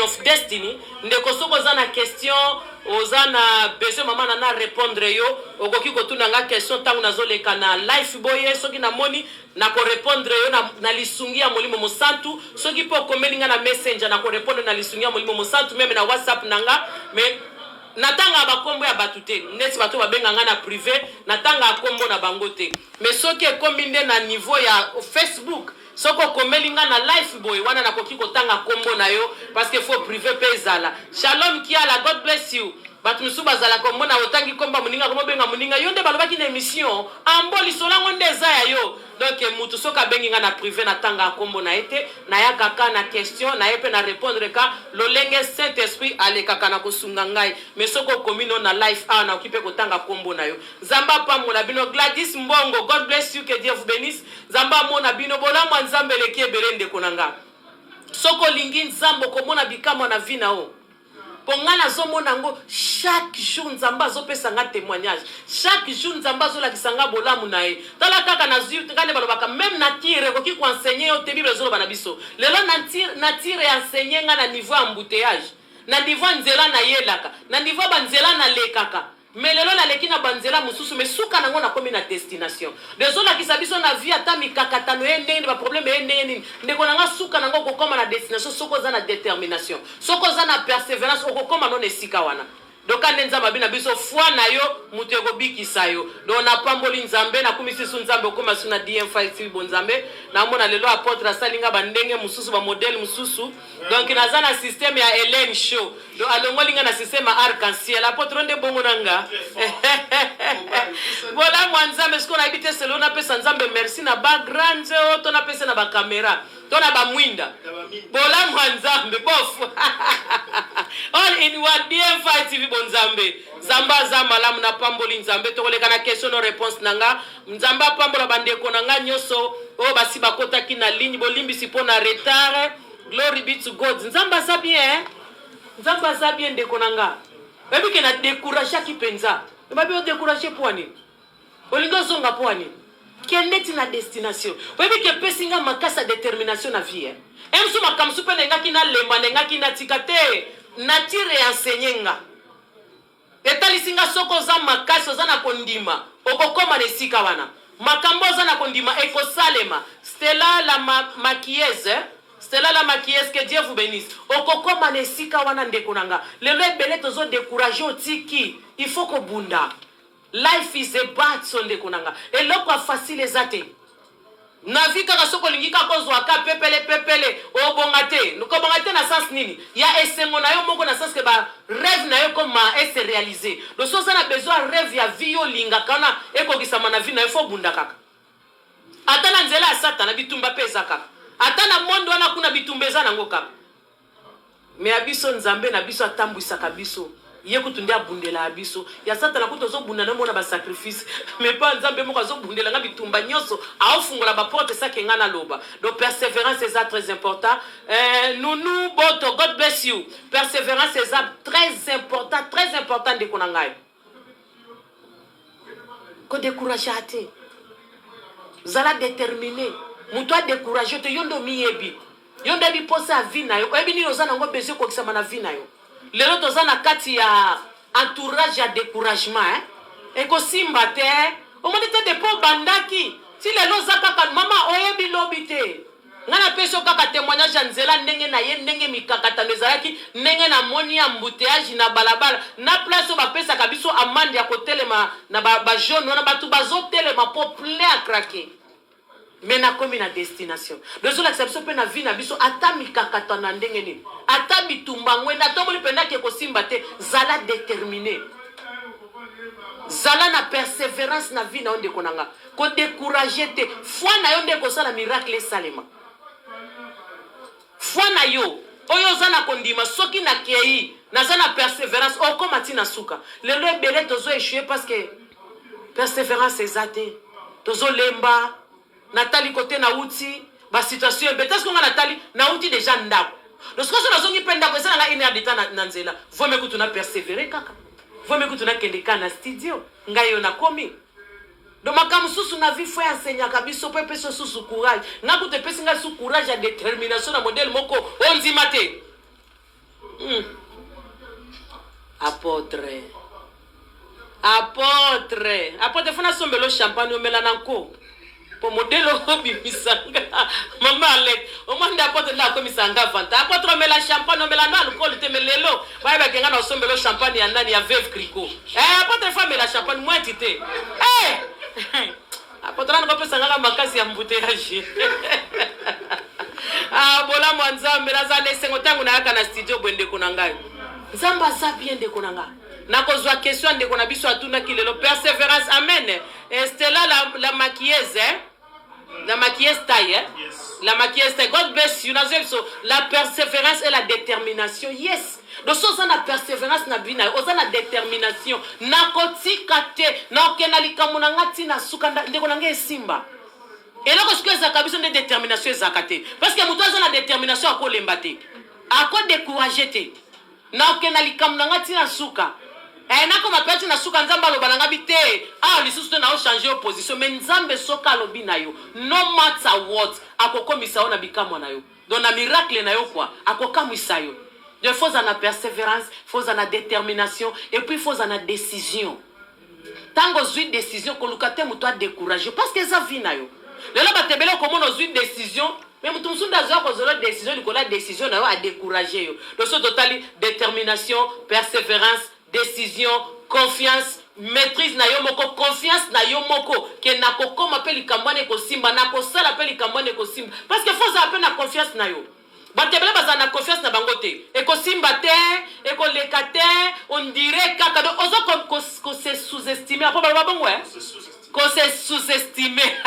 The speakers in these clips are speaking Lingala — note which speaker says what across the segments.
Speaker 1: of Destiny ndeko soko za na question oza na besoin mama na répondre yo okoki kotuna nga question tangu nazoleka na life boye soki na moni na ko répondre yo na lisungia molimo mosantu soki po komelinga na messenger na ko répondre na lisungia molimo mosantu même na WhatsApp nanga mais natanga bakombo ya batute neti bato babenga nga na privé natanga akombo na bangote mais soki ekombinde na niveau ya Facebook soko komelinga na life boy wana nakoki kotanga kombo na yo parce que faut privé pezala shalom kiala god bless you batu musuba zala kombo na otangi komba muninga komo benga muninga yonde balobaki na émission amboli solango ndeza ya yo donc mutu soka bengi nga na privé natanga kombo na ete na ya kaka na question na yepe na répondre ka lolenge Saint Esprit ale kaka na kosunga ngai mais soko komino na life na okipe kotanga kombo na yo zamba pamola bino Gladys Mbongo god bless you que Dieu vous bénisse zamba mona bino bola mwa nzambe leki ebelende konanga soko lingi nzambo komona bikamo na vina o pongana zomona ngo chaque jour nzamba zopesa nga témoignage chaque jour nzamba zolakisa nga bolamu na ye tala kaka na zui ngane balobaka même na tire koki ko enseigner yo te bible zoloba na biso lelo na tire enseigner nga na niveau embouteillage na niveau nzela na yelaka na niveau banzela na lekaka mais lelo la lekina banzela mususu mais suka nango na komi na destination dezola kisabiso na vie ata mikakatano ndenge ba problème ndenge ndeko nanga suka nango kokoma na destination soko za na détermination soko za na persévérance okokoma non esika wana donc anenza mabina biso foi na yo mutu ekobikisa yo donc na pamboli nzambe na kumisisu nzambe okoma suna DM5 bonzambe na mona lelo apôtre asalinga bandenge mususu ba modèle mususu donc naza na système ya Hélène Show donc alongolinga na système arc-en-ciel apôtre nde bongo nanga voilà mwanzambe siko na ibite selo na pesa nzambe merci na background o to na pesa na ba caméra to na ba mwinda bola mwanzambe bof all in one DM5 TV bonzambe zamba za malamu na pamboli nzambe to koleka na question no réponse nanga nzamba pambola bandeko nanga nyoso o basi bakotaki na ligne bolimbi sipona retard glory be to God nzamba za bien ndeko nanga babi ke na décourager ki penza babi o décourager poani olingo zonga poani keneti na destination babi ke pesinga makasa détermination na vie emso makamsu pe nenga kina lemba nenga kina tikate natire enseigner etalisinga soko za makasi za na kondima okokoma nesika wana makambo za na kondima ekosalema Stella la maquilleuse que Dieu vous bénisse okokoma nesika wana ndeko nanga lelo ebele tozo décourager otiki il faut ko bunda life is a battle ndeko nanga eloko facile ezate na vika ka soko lingika kozwa ka pepele obongate nukobongate na sens nini ya esengo na yo moko na sens ke ba rêve na yo koma ese réaliser do so sana besoin rêve ya vie yo linga kana ekokisama na vie na yo fo bunda kaka atana nzela ya satana bitumba pesa kaka atana mondo wana kuna bitumbeza nango kaka me abiso nzambe na biso atambwisa kabiso ye kutundia bundela abiso ya satana kutozo bunda na mona ba sacrifice mais pas nzambe moko zo bundela nga bitumba nyoso aofungola ba porte ça kenga na loba donc persévérance c'est ça très important nous boto God bless you persévérance c'est ça très important de konangai ko décourager ate zala déterminé muto a décourager te yondo miyebi yondo bi posa vie na yo ebi ni ozana ngo besoin ko kisama na vie na yo lelo tozana kati ya entourage ya découragement et ko simba te o moni te de po bandaki si lelo zakaka mama oyebi lobite ngana peso kaka témoignage nzela ndenge na ye ndenge mikakata mezalaki ndenge na moni ya embouteillage na balabala na place ba pesa kabiso amande ya kotelema na ba jaune wana batu bazotelema po plein à craquer mais na komi na destination dozo l'acception pe na vie na biso ata mikakata na ndenge nini ata bitumba ngwenda to moli penda ke ko simba te zala déterminé zala na persévérance na vie na onde konanga ko décourager te foi na yo nde ko sala miracle salema foi na yo oyo zana kondima soki na kei na zana persévérance okoma tina suka lelo ebele tozo échouer parce que persévérance ezate tozo lemba Nathalie côté na outi ba situation peut-être que Nathalie na outi déjà ndako donc ce que ça zongi penda ko ça na une heure de temps na nzela faut me kutuna persévérer kaka faut me kutuna kendeka na studio ngayo na komi donc makamsusu na vie faut enseigner kabiso pe peso susu courage na kute pesinga su courage et détermination na modèle moko onzimate Apôtre fana sombelo champagne omela nanko po modelo bimisanga mama Alec o manda apôtre la komisanga vanta apôtre omela champagne omela na alcool temelelo ba kenga na sombelo champagne ya nani ya Veuve Clicquot apôtre femme la champagne moi tité apôtre na ko sanga makasi ya mbouteillage bola mwanzambe nazane sengo tangu na yaka na studio bwende kuna ngai nzamba za bien de kuna ngai nakozwa question de kuna biso atuna kilelo persévérance amen. Stella la maquilleuse la maquilleuse taille yes. La maquilleuse taille God bless you so la persévérance et la détermination yes donc so za na persévérance na bina oza na détermination na kotika te na okena likamuna ngati na suka ndeko na nge simba eloko siko za kabisa de détermination ezakate parce que mutu aza na détermination akolemba te ako décourager te na okena likamuna ngati na suka nako mapeti na suka nzamba lobana ngabi te lisusu te na o changer opposition mais nzambe soka lobi na yo no matter what akokomisa yo na bikamwa na yo donc na miracle na yo quoi akokamisa yo de faut en persévérance faut en détermination et puis faut en décision tango zui décision ko lukate muto a décourager parce que ça vie na yo lelo batebele ko mono zui décision mais mutu musunda zo ko zolo décision likola décision na yo a décourager yo donc so totali détermination persévérance décision, confiance, maîtrise na yo moko, confiance na yo moko, ke na kokoma pe likambane ko simba, na ko sala pe likambane ko simba. Parce que faut ça appelle na confiance na yo. Batebele baza na confiance na bangote. E ko simba te, e ko lekate, on dirait kaka do ozo ko se sous-estimer. Apo ba bongo ko se sous-estimer.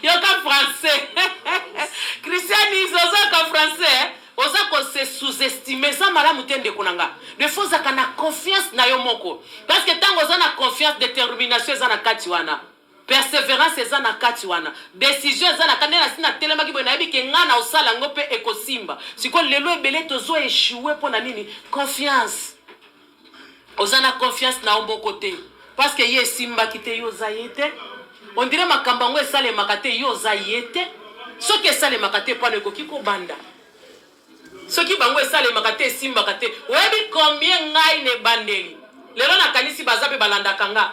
Speaker 1: Yo ka français. Christianisme ozo ka français. Oza ko se sous-estimer ça malamu tende konanga de faut za kana confiance na yo moko parce que tango za na confiance détermination za na kati wana persévérance za na kati wana décision za na kandela sina telema ki bona yebi ke ngana osala ngope ekosimba siko lelo ebele tozo échouer pona nini confiance oza na confiance na ombo côté parce que ye simba kite yo za yete on dirait makamba ngo esale makate yo za yete soki esale makate pano ko kiko banda ce qui bango esale makate simba kate webi combien ngai ne bandeli lelo na kanisi bazape balanda kanga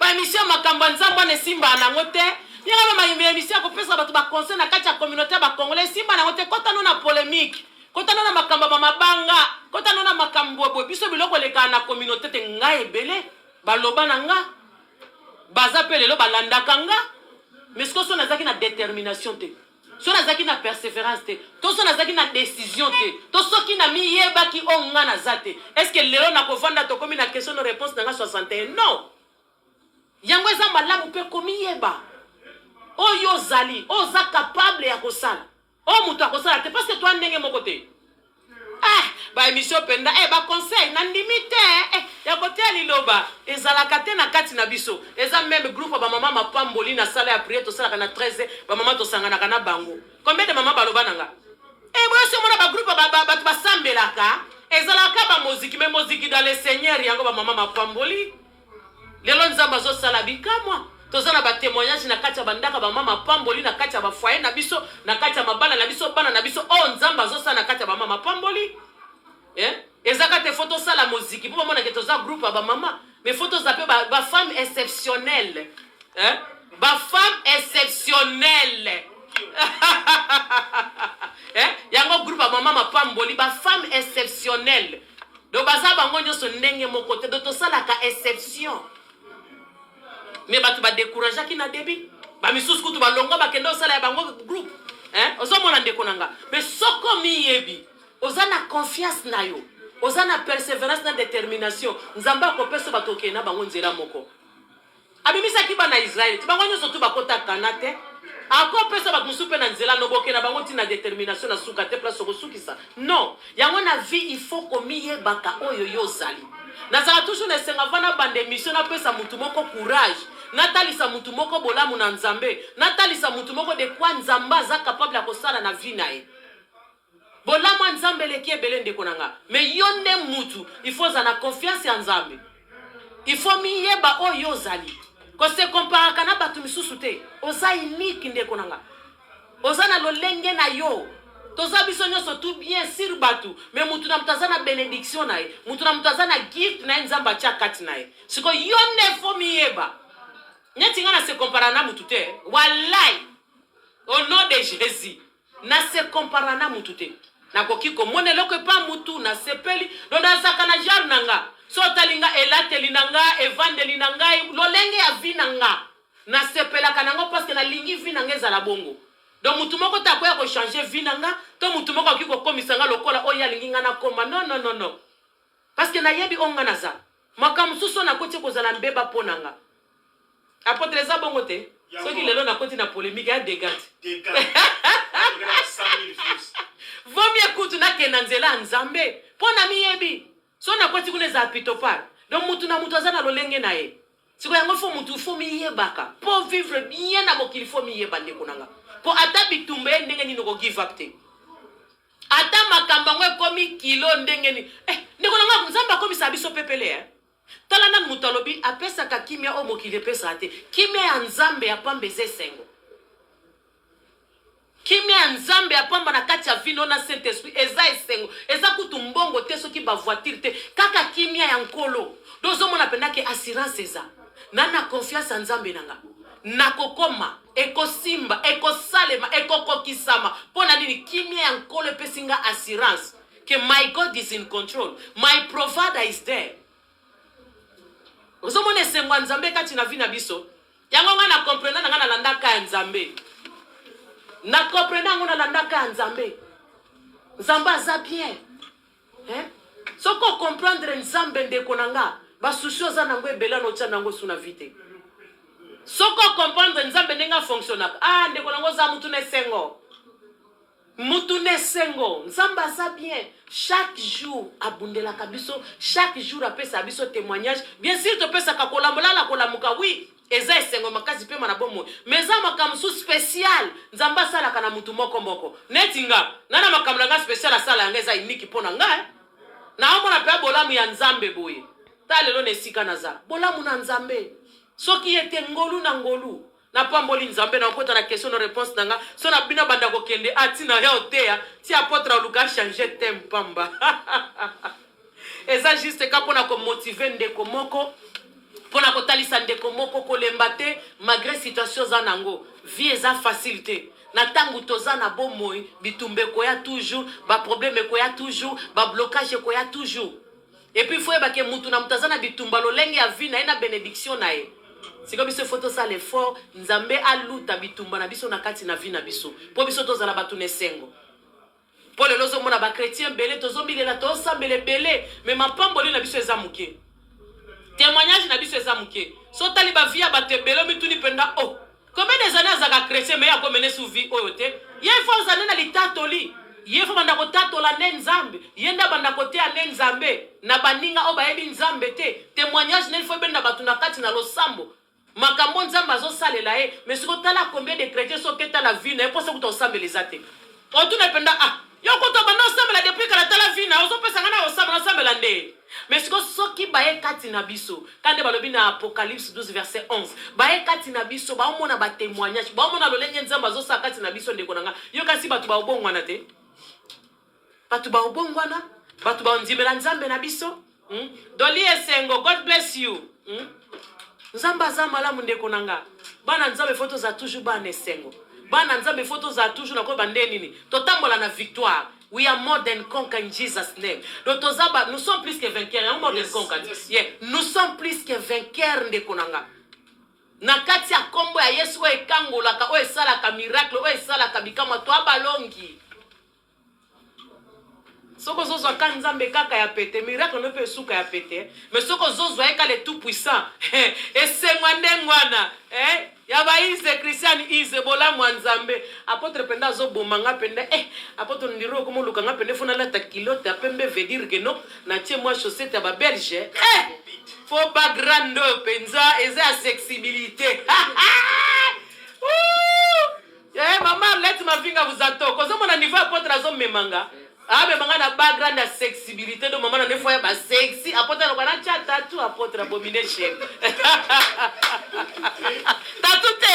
Speaker 1: ba mission makambo nzambo ne simba na ngote yanga ba mission ko pesa batu ba conseil na kati ya communauté ba congolais simba na ngote kota no na polémique kota no na makambo ba mabanga kota no na makambo bo biso biloko leka na communauté te ngai ebele baloba na nga bazape lelo balanda kanga mais ce que so na zaki na détermination te so na zaki na persévérance te to so na zaki na décision te to so ki na mi yeba ki onga na zate est-ce que lelo na kovanda to komi na question de réponse na 61 non yango eza malamu pe komi yeba oyo zali oza capable ya kosala o mutu akosala te parce que toi ndenge moko te ba émission penda ba conseil na ndimite ya kotea liloba ezalaka te na kati na biso eza même groupe ba mama mapamboli na sala ya prière to sala na 13 ba mama to sangana kana bango combien de mama baloba nanga boyo se mona ba groupe ba tu basambelaka ezalaka ba muziki mais muziki dans le Seigneur yango ba mama mapamboli lelo nzamba zo sala bikamwa tozana ba témoignage na kati ya bandaka ba mama pamboli na kati ya ba foyer na biso na kati ya mabala na biso bana na biso nzamba zo sala na kati ya ba mama pamboli ezaka te photo sala muziki pour mona que toza groupe ba mama mais photos zape ba femme exceptionnelle ba femme exceptionnelle yango groupe ba mama pamboli ba femme exceptionnelle do baza bango nyoso ndenge moko te do to sala ka exception mais batu ba décourager ki na débit ba misusu kutu ba longa ba kendo sala ya bango groupe ozo mona ndeko nanga mais soko mi yebi oza na confiance na yo oza na persévérance na détermination nzamba ko peso ba toke na bango nzela moko abimisa ki ba na Israël ti bango nyoso tu ba kota kanate ako peso ba musupe na nzela no boke na bango ti na détermination na suka te place ko sukisa non yango na vie il faut ko mi yebaka oyo yo zali nazala toujours na senga vana bande mission na pesa mutu moko courage natalisa mutu moko bolamu na nzambe natalisa mutu moko de kwa nzamba za capable ya kosala na vie na ye bolamu nzambe leki ebele ndeko nanga mais yonde mutu il faut za na confiance en nzambe il faut mi yeba oyo zali ko se compare kana batu misusu te oza unique ndeko nanga oza na lolenge na yo toza biso nyonso tout bien sur batu mais mutu na mutazana bénédiction na ye mutu na mutazana gift na nzamba cha kati na ye siko yone fo miyeba nyati ngana se compara na mutu te wallahi au nom de Jésus na se compara na mutu te na kokiko mone loko pa mutu na sepeli donda sakana jar nanga so talinga elateli nanga evandeli nanga lolenge ya vinanga na sepela kanango parce que na lingi vinanga ezala bongo donc mutu moko ta koya ko changer vinanga to mutu moko akiko komisanga lokola oya linginga na koma non parce que na yebi onga na za makamususo na koti kozala mbeba ponanga apotre za bongo te soki lelo na koti na polémique ya dégate vaut mieux kutu na kena nzela nzambe pona miyebi so na koti kune za pitopar donc mutu na mutu azana lolenge na ye siko yango fo mutu fo miyebaka pour vivre bien na mokili fo miyeba ndeko nanga po ata bitumbe ndenge nini ko give up te ata makamba ngwe komi kilo ndenge ni ndeko nanga nzamba komi sabiso pepele tala na mutu alobi apesa ka kimia o mokili pesa te kimia ya nzambe ya pambe zesengo kimia nzambe ya pamba na kati ya vino na Saint Esprit eza esengo eza kutu mbongo te soki ba voiture te kaka kimia ya nkolo dozo mona pendake assurance eza nana confiance en nzambe nanga nakokoma ekosimba ekosalema ekokokisama pona nini kimia ya nkolo pesinga assurance que my God is in control, my provider is there. Ozo mona esengo nzambe kati na vina biso yango nga na comprendre nga na landaka ya nzambe na comprendre nga na landaka ya nzambe nzamba aza bien soko comprendre nzambe ndeko nanga basusi za nango ebela no tia nango suna vite soko comprendre nzambe ndenga fonctionnaka ndeko nango za mutu ne sengo nzamba aza bien chaque jour abundela kabiso chaque jour apesa biso témoignage bien sûr to pesa ka kolambola la kolamuka oui eza esengo makazi pe mana bomo mais za makamsu spécial nzamba sala kana mutu moko netinga nana makamlanga spécial asala yanga eza unique pona nga na amona pe bolamu ya nzambe boye talelo nesika naza bolamu na nzambe soki ete ngolu na ngolu na pamboli nzambe na kota na question no réponse nanga so na bina banda ko kende atina ya otea ti apôtre Luka changer thème pamba eza juste ka pona ko motiver ndeko moko pona ko talisa ndeko moko ko lembate malgré situation za nango vie eza facilité na tangu toza na bomoi bitumbe ko ya toujours ba problème ko ya toujours ba blocage ko ya toujours et puis faut ba ke mutu na mutazana bitumba lolenge ya vie na ina bénédiction na ye siko biso photo ça l'effort nzambe aluta bitumba na biso na kati na vie na biso po biso tozala batu ne sengo po le lozo mona ba chrétien belé tozombilela to sambele belé mais mapamboli na biso eza muke témoignage na biso eza muke so tali ba vie ba tebelo mituni penda combien des années azaka chrétien mais ya ko mener sous vie oyote ye faut zana na litatoli ye faut banda ko tatola ne nzambe yenda banda ko te ne nzambe na baninga obayebi nzambe te témoignage ne faut benda batu na kati na losambo makambo nzamba zo salela mais siko tala combien de chrétiens sont keta la vie na pour ça que to sambela zate otuna penda yo ko to banda sambela depuis kala tala vie na ozo pesa ngana osambela nde mais siko soki baye kati na biso kande balobi na Apocalypse 12 verset 11 baye kati na biso ba omona ba témoignage ba omona lolenge nzamba zo sa kati na biso ndeko nanga yo kasi batu ba obongwana te batu ba obongwana batu ba ndimela nzambe na biso Doli esengo, God bless you. Nzamba za malamu ndeko nanga. Bana nzambe photo za toujours bana esengo. Bana nzambe photo za toujours na ko bande nini. Totambola na victoire. We are more than conquerors in Jesus' name. Donc nous sommes plus que vainqueurs. More than conquerors. Yeah. Nous sommes plus que vainqueurs ndeko nanga. Na kati ya kombo ya Yesu we kangola ka o esala ka miracle o esala ka bikama to abalongi. Soko zozo kanzambe kaka ya pete miracle ne peut suka ya pete mais soko zozo eka le tout puissant esengwande ngwana ya ba ise Christian ise bola mwanzambe apôtre penda zo bomanga penda apôtre ndiro ko moluka nga pende fona la ta kilote apembe veut dire que non na tie moi chaussette ya ba belge faut pas grande penza eza accessibilité maman let ma vinga vous attend kozo mona niveau apôtre azo memanga mais manga na background de sexualité de maman na fois ba sexy apôtre na kana cha tatou apôtre abomination tatou te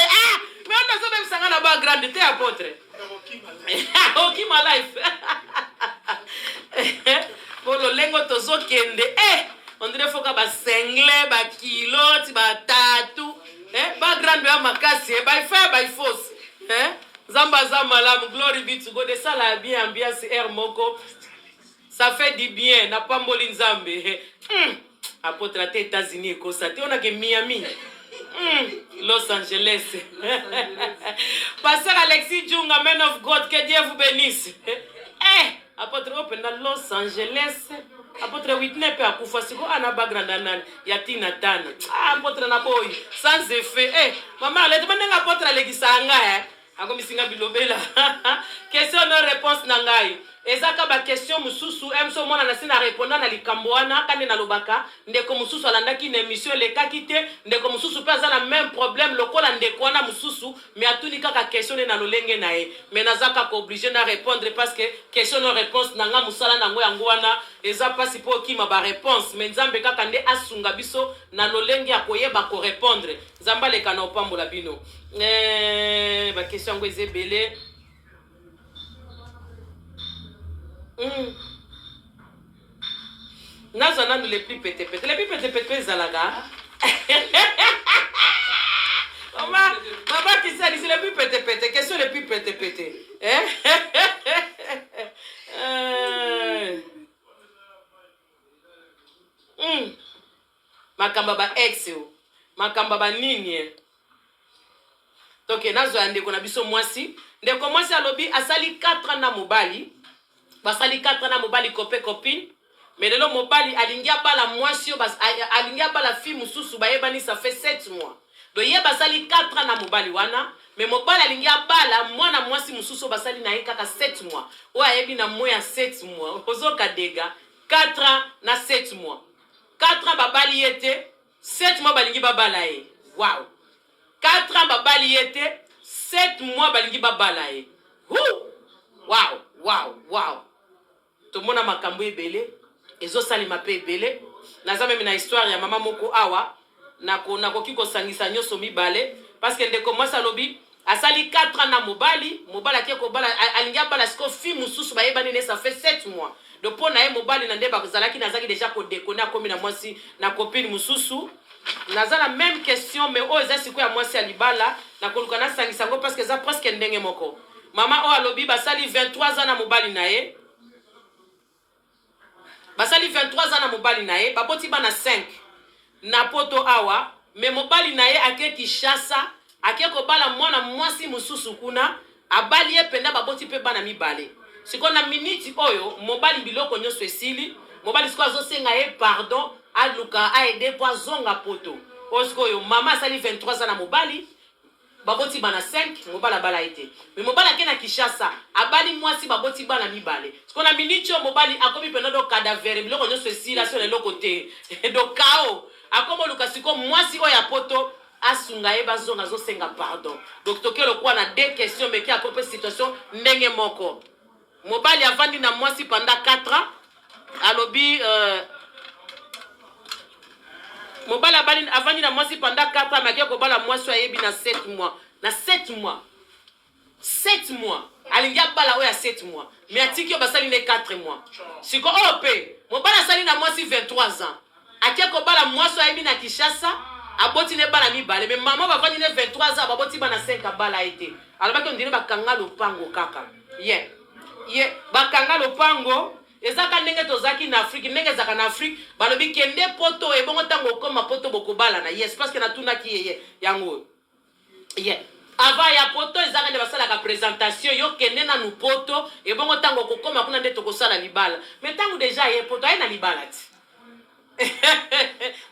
Speaker 1: mais on a zo même sanga na background te apôtre Ok, ma life. Bon, le lengo tozo kende. On dirait faut que ba sengle, ba kilote, ba tatou. Ba grande ba makasi, ba fait, ba fausse. Zamba zamba la, glory be to God. De ça la bien ambiance air moko. Ça fait du bien. N'a pas mboli nzambe. Apôtre à États-Unis et ça. On a que Miami. Los Angeles. Pasteur Alexis Djunga, man of God, que Dieu vous bénisse. Apôtre Open à Los Angeles. Apôtre Whitney pe akufa siko anaba grandanan yatina tana. Apôtre na boy sans effet. Maman, le demande apôtre Alexis anga ako misinga bilobela. Question non réponse nangai. Ezaka ba question mususu emso mona na sina répondre na likamboana kane na lobaka ndeko mususu alandaki na émission le kakite ndeko mususu pesa na même problème lokola ndeko wana mususu mais atuni kaka question na lolenge na e mais nazaka ko obligé na répondre parce que question no réponse nanga musala nango yango wana eza pasi po kima ba réponse mais nzambe kaka nde asunga biso na lolenge akoyeba ko répondre nzamba le kana opambola bino ba question ngo ezebele. Nazana nous les plus pété. Les plus pété zalaga. Maman qui sait ici les plus pété. Quels sont les plus pété? Makamba ba ex yo. Makamba ba nini. Donc nazo ande kona biso mwasi. Ndeko mwasi alobi asali 4 ans na mobali. Basali 4 ans na mobali copine. Mais lelo mobali alingia bala mwasi alingia bala fille mususu bayebani ça fait 7 mois. Donc ye basali 4 ans na mobali wana, mais mobali alingia bala mwana mwasi mususu basali na kaka 7 mois. O ayebi na moya 7 mois. Ozoka dega 4 ans na 7 mois. 4 ans babali yete 7 mois balingi babala ye. Wow. 4 ans babali yete 7 mois balingi babala ye. Wow. Tomona makambo ebele ezo salima pe ebele naza meme na histoire ya mama moko awa nakoki kosangisa nyoso mibale parce que ndeko mwasi alobi asali 4 ans na mobali ake kobala alingia bala siko fi mususu bayebani ne ça fait 7 mois donc pona ye mobali na nde bazalaki nazaki déjà ko déconner akomi na mwasi na copine mususu naza la même question mais o eza siko ya mwasi alibala na koluka na sangisa ngo parce que ça presque ndenge moko mama o alobi basali 23 ans na mobali na ye. Basali 23 ans na mobali na ye, baboti bana 5 na poto awa, mais mobali na ye ake Kishasa, ake ko bala mwana mwasi mususu kuna, abali ye penda baboti pe bana mibale. Siko na minute oyo, mobali biloko nyoso esili, mobali siko azosenga ye pardon, aluka aide po azonga poto. Osko yo mama sali 23 ans na mobali, baboti bana 5 mobala bala ete mais mobala ke na Kishasa abali mwasi baboti bana mibale siko na minicho mobali akomi penodo cadavre biloko nyoso esila sur le côté do kao akomo lukasiko mwasi oya poto asunga ye bazonga zo senga pardon donc tokelo kwa na deux questions mais ki akope situation ndenge moko mobali avandi na mwasi pendant 4 ans alobi mobala avandi na mwasi pendant 4 ans makia ko bala mwasi ayebi na 7 mois na 7 mois 7 mois alingia bala oya 7 mois mais atiki basali ne 4 mois siko ope mobala sali na mwasi 23 ans akia ko bala mwasi ayebi na Kishasa aboti ne bala mibale mais maman bavandi ne 23 ans baboti bana 5 bala ete alobaki ondine bakanga lopango kaka bakanga lopango ezaka ndenge tozaki na Afrique ndenge zaka na Afrique balobi kende poto ebongo tango koma poto bokobala na yes parce que na tuna ki yeye yango ava ya poto ezaka nde basala ka présentation yo kende na nu poto ebongo tango kokoma kuna nde tokosala libala mais tango déjà ye poto aye na libala ti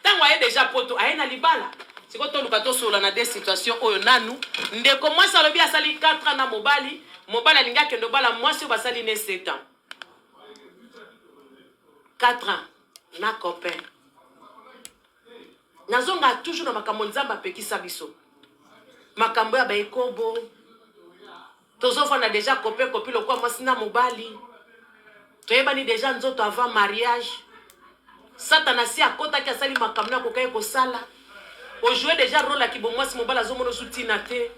Speaker 1: tango aye déjà poto aye na libala siko to lukato sola na des situations oyo nanu ndeko mwasi alobi asali 4 ans na mobali alinga kendo bala mwasi basali ne 7 ans 4 ans na copain nazonga toujours na makambo nzamba pekisa biso makambo ya baekobo tozofa na déjà copain copine lokwa mwasi na mobali toyebani déjà nzoto avant mariage satana si akota ki asali makambo na kokai kosala ojouer déjà rôle aki bomwasi mobali azomona sutina te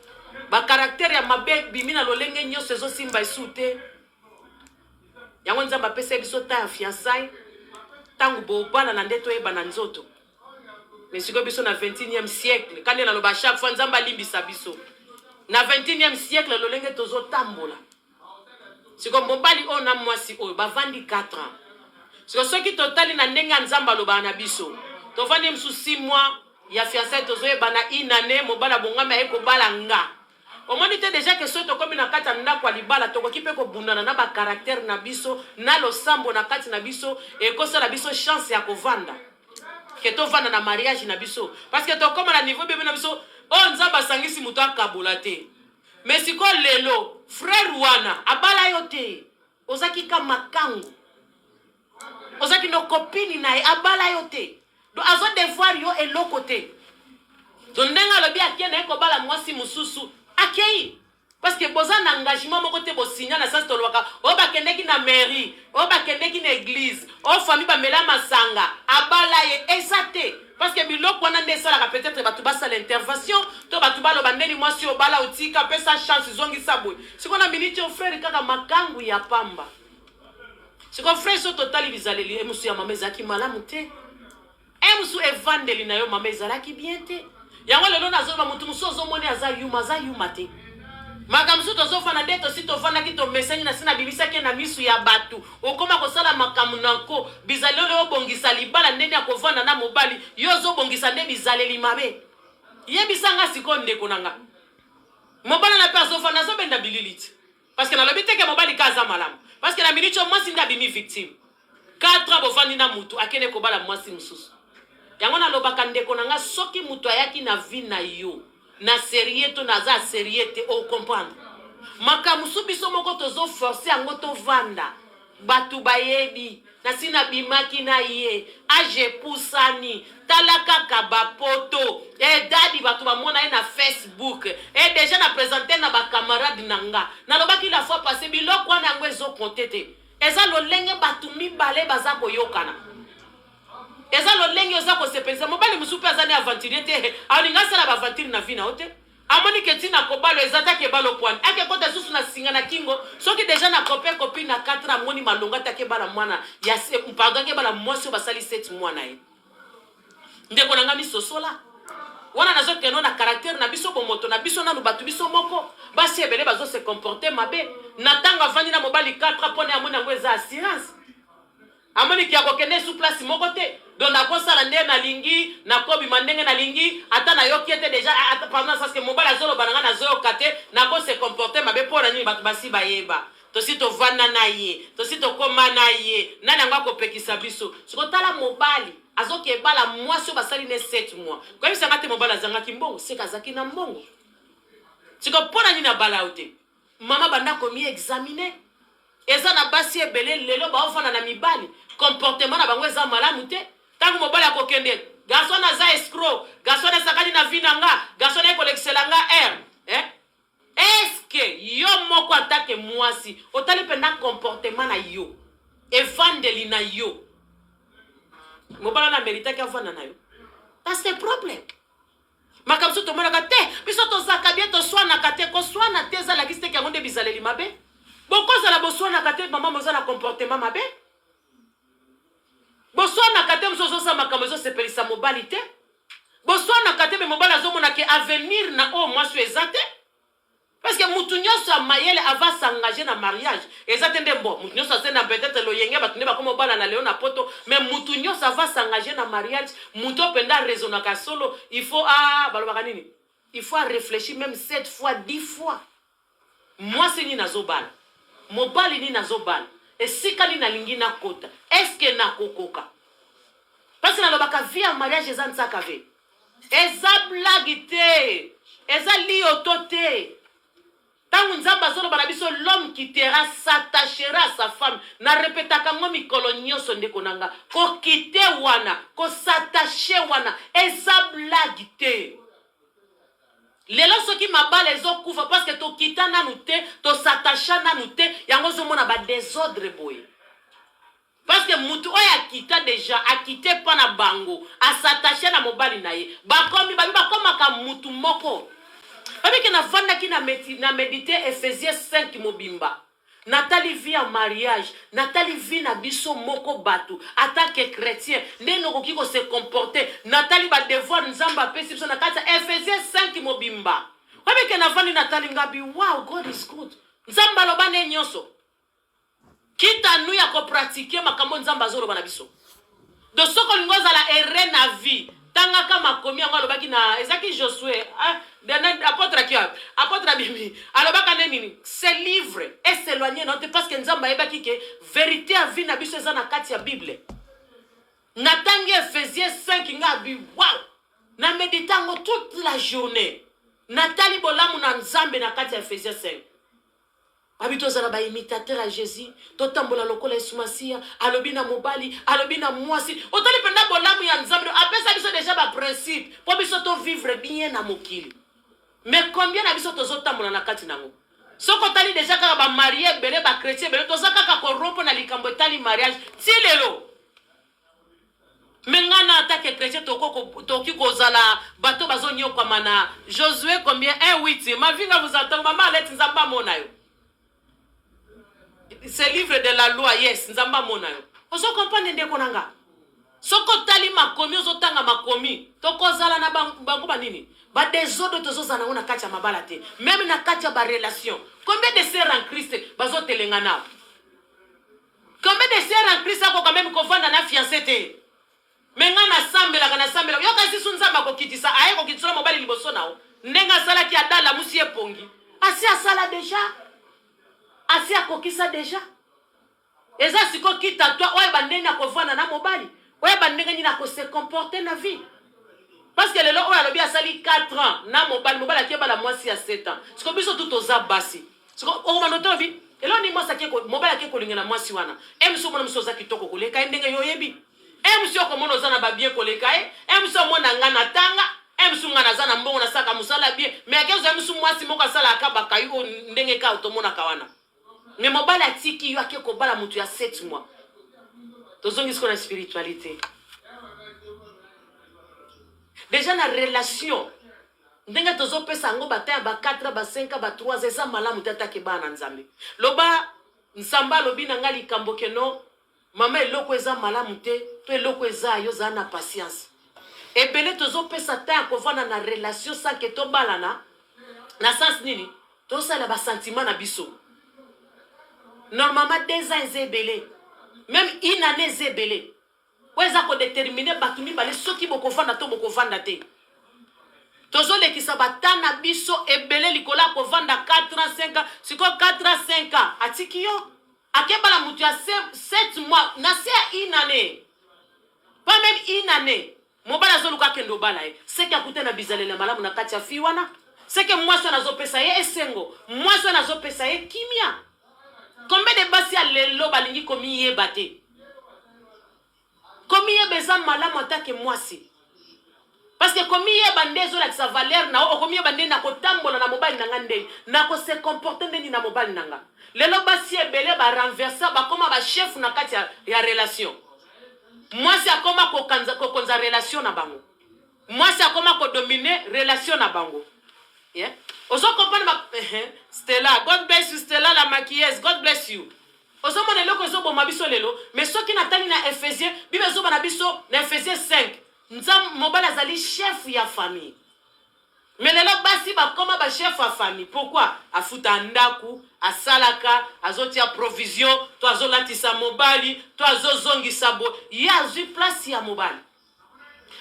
Speaker 1: ba caractère ya mabe bimina lolenge nyoso ezosimba esute yango nzamba pesa biso ta ya fiançailles tangu bobala na ndeto eba na nzoto mais siko biso na 21e siècle kande na loba chaque fois nzamba limbisa biso na 21e siècle lolenge tozo tambola siko mobali o na mwasi o bavandi 4 ans siko soki totali na ndenge nzamba loba na biso tovandi msu 6 mois ya fiançailles tozo eba na inane mobala bongama eko balanga omoni te déjà que soto komi na kati na kwa libala tokoki pe ko bundana na ba caractère na biso na losambo na kati na biso e ko sala biso chance ya kovanda que to vanda na mariage na biso parce que to koma na niveau bébé na biso o nzamba sangisi muto akabula te mais siko lelo frère wana abala yo te ozaki ka makangu ozaki no copine na abala yo te do azo devoir yo eloko te do ndenga lobi akene ko bala mwasi mususu akei parce que boza na engagement moko te bo signa na sas tolwaka o bakendeki na mairie o bakendeki na église o famille ba mela masanga abala ye esate parce que biloko wana nde sala peut-être batu basa l'intervention to batu balo bandeni mwasi obala utika pesa chance zongi sabwe siko na minute o frère kaka makangu ya pamba siko frère so totali bizaleli emusu ya mameza ki malamu te emusu evandeli na yo mameza la ki bien te yango lelo nazoba mutu musozo moni aza yuma te makamsu tozofa na deto si tofana ki to mesenyi na sina bibisa ke na misu ya batu okoma kosala makamu nako bizaleli obongisa libala ndeni akovanda na mobali yozo bongisa nde bizaleli mabe yebisanga siko ndeko nanga mobala na paso fana zo benda bililiti parce que na lobi teke mobali kaza malamu parce que na minute mwasi nda bimi victime 4 bovandi na mutu akene ko bala mwasi mususu yango na lobaka ndeko nanga soki mutu ayaki na vie na yo na sérieux to naza sérieux te o comprendre makamusu biso moko tozo forcer yango to vanda batu bayebi na sina bimaki na ye age pusani talaka kabapoto dadi batu bamona ye na Facebook déjà na présenter na ba camarade nanga na lobaki la fois passé biloko wana yango ezo compter te eza lolenge batu mibale baza koyokana eza lolenge oza kosepelisa mobali musupe azani aventurier te alinga sala ba aventure na vie na ote amoni keti na kobalo ezata ke balo kwani ake kota susu na singa na kingo soki déjà na copine na 4 amoni malonga take bala mwana ya pardon ke bala mwasi basali 7 mois na ye ndeko nanga misosola wana nazo keno na caractère na biso bomoto na biso na lubatu biso moko basi ebele bazo se comporter mabe na tanga vandi na mobali 4 pone amoni ngo eza assurance amoni ki akokende sous place moko te donc nakosala nde na lingi nakobi mandenge na lingi ata na yoki ete déjà pendant parce que mobali azolo bananga na zoyo kate nako se comporter mabe pona nini batu basi bayeba to si to vanda na ye to si to koma na ye nani ngako pekisa biso siko tala mobali azoki ebala mwasi basali ne 7 mois kwa hiyo sangate mobali azanga kimbongo seka zaki na mbongo siko pona nini na bala ute mama banda komi examiner eza na basi ebele lelo ba ofana na mibali comportement na bango eza malamu te tangu mobali akokende garçon na za escroc garçon na sakani na vinanga garçon na kolexelanga est-ce que yo moko atake mwasi otali penda comportement na yo evandeli na yo mobali na merita ka vana na yo that's the problem makamso to mona kate biso to zakabie to swana kate ko swana teza la kiste ka ngonde bizaleli mabe bokoza la boswana kate mama moza na comportement mabe boswana kate msozo sa makamozo sepelisa mobali te boswana kate be mobali azomona ke avenir na o mwasi ezate parce que mutu nyoso mayele ava s'engager na mariage ezate nde bon mutu nyoso azena peut-être lo yenge batunde ba komo bala na leo na poto mais mutu nyoso ava s'engager na mariage mutu penda raisonna ka solo il faut balobaka nini il faut réfléchir même 7 fois 10 fois moi c'est ni nazobala mobali ni nazobala esika ni nalingi na kota est-ce que na kokoka parce que na lobaka vie en mariage eza ntsaka ve eza blague te eza lioto te tangu nzamba zolo bana biso l'homme qui tera s'attachera à sa femme na répétaka ngo mikolo nyonso ndeko nanga ko kite wana ko s'attacher wana eza blague te lelo soki mabale ezokufa parce que to kita nanu te to s'attacha nanu te yango zomona ba désordre boye parce que mutu oya akita déjà akite pa na bango a s'attacher na mobali na ye bakomi bakoma ka mutu moko babike na vanda ki na méditer Ephésiens 5 mobimba natali vie en mariage, natali vie na biso moko batu, en tant que chrétien, ndenge okoki ko se comporter, natali ba devoir nzamba pesi biso na kati Ephésiens 5 mobimba. Wabi ke navani natali ngabi, wow, God is good. Nzamba loba ne nyonso. Kita nu ya ko pratiquer makambo nzamba zo loba na biso. De soko lingoza la ere na vie. Tanga kama komi yango alobaki na ezaki Josué apôtre Bibi alobaka nini ce livre est s'éloigner non parce que nzamba yebaki ke vérité a vie na biso eza na kati ya Bible. Natangi Ephésiens 5 ngabi wow na méditango toute la journée. Natali bolamu na nzambe na kati ya Ephésiens 5. Habito zala ba imitateur à Jésus, totambola lokola Yesu alobina mobali, alobina mwasi. Otali penda bolamu ya nzambe, apesa biso déjà ba principe, po biso to vivre bien na mokili. Mais combien na biso tozotambola na kati nango? Soko tali déjà kaka ba marié belé ba chrétien belé tozaka ka ko rompo na likambo tali mariage, ti lelo. Mengana attaque chrétien toki kozala bato bazonyo kwa mana. Josué combien 1:8. Ma vie vous attend maman let nzamba mona yo. Ce livre de la loi, yes, nzamba mona yo. Oso comprendre ndeko nanga. Soko tali makomi ozotanga makomi. Tokozala na bango banini. Ba désordre tozozana na kati ya mabala te. Même na kati ya ba relation. Combien de sœurs en Christ bazotelengana? Combien de sœurs en Christ ako quand même kovanda na fiancé te? Menga na sambela kana sambela. Yo kasi sunzamba ko kitisa aye ko kitsola mobali liboso nao. Ndenga sala ki adala musi epongi. Asi asala déjà. Asi akokisa déjà. Eza siko kita toi oye bandena ko vana na mobali. Oye bandena ni na ko se comporter na vie. Parce que le lo oye alobi asali 4 ans na mobali akieba la mwasi ya 7 ans. Siko biso tout oza basi. Siko o manoto vi. Elo ni mwasi akeko mobali akeko lingena mwasi wana. Emso mona msoza kitoko koleka ndenge yoyebi. Emso ko mona zana ba bien koleka emso mona ngana tanga. Emso ngana zana mbongo na saka musala bien. Mais akezo emso mwasi moko sala akaba kayo ndenge ka otomona kawana. Mais mobali atiki yo akeko bala mutu ya 7 mois. Tozongi siko na spiritualité. Déjà na relation. Ndenga tozo pesa ngo bataya ba 4 ba 5 ba 3 eza malamu tata ke bana nzambe. Loba nsamba lobi na ngali kamboke no mama eloko eza malamu te to eloko eza yo za na patience. Ebele tozo pesa ta ko vana na relation sans que to balana na sens nini to sala ba sentiment na biso. Normalement 2 ans ezebele. Même une année ezebele. Weza ko déterminer batumi bale soki boko vanda to boko vanda te. Tozo le kisabatana biso ebele likola ko vanda 4 ans 5 ans siko 4 ans 5 ans atiki yo akebala mutu ya 7 mois na c'est une année. Pas même une année. Mobala zoluka kendo bala c'est que akute na bizalele malamu na kati ya fiwana. C'est que moi so nazo pesa ye esengo. Moi so nazo pesa ye kimia. Combien de basi ya lelo balingi komi ye bate. Komi ye beza malamu atake mwasi. Parce que comme il y a bandé la sa valeur na o comme il y a bandé na ko tambola na mobali nanga ndeni na ko se comporter ndeni na mobali nanga lelo basi ebele ba renverser ba koma ba chef na kati ya relation. Moi c'est akoma ko konza relation na bango. Moi c'est akoma ko dominer relation na bango. Yeah. Oso comprendre ma Stella, God bless you Stella la maquilleuse, God bless you. Oso mona lelo ko zo bo mabiso lelo mais soki na tani na Ephésiens Bible zo na biso na Ephésiens 5. Nzam mobala zali chef ya famille. Mais lelo basi ba koma ba chef ya famille. Pourquoi? Afuta ndaku, asalaka, azotia provision, to azolatisa mobali, to azozongisa bo. Ya zu place ya mobali.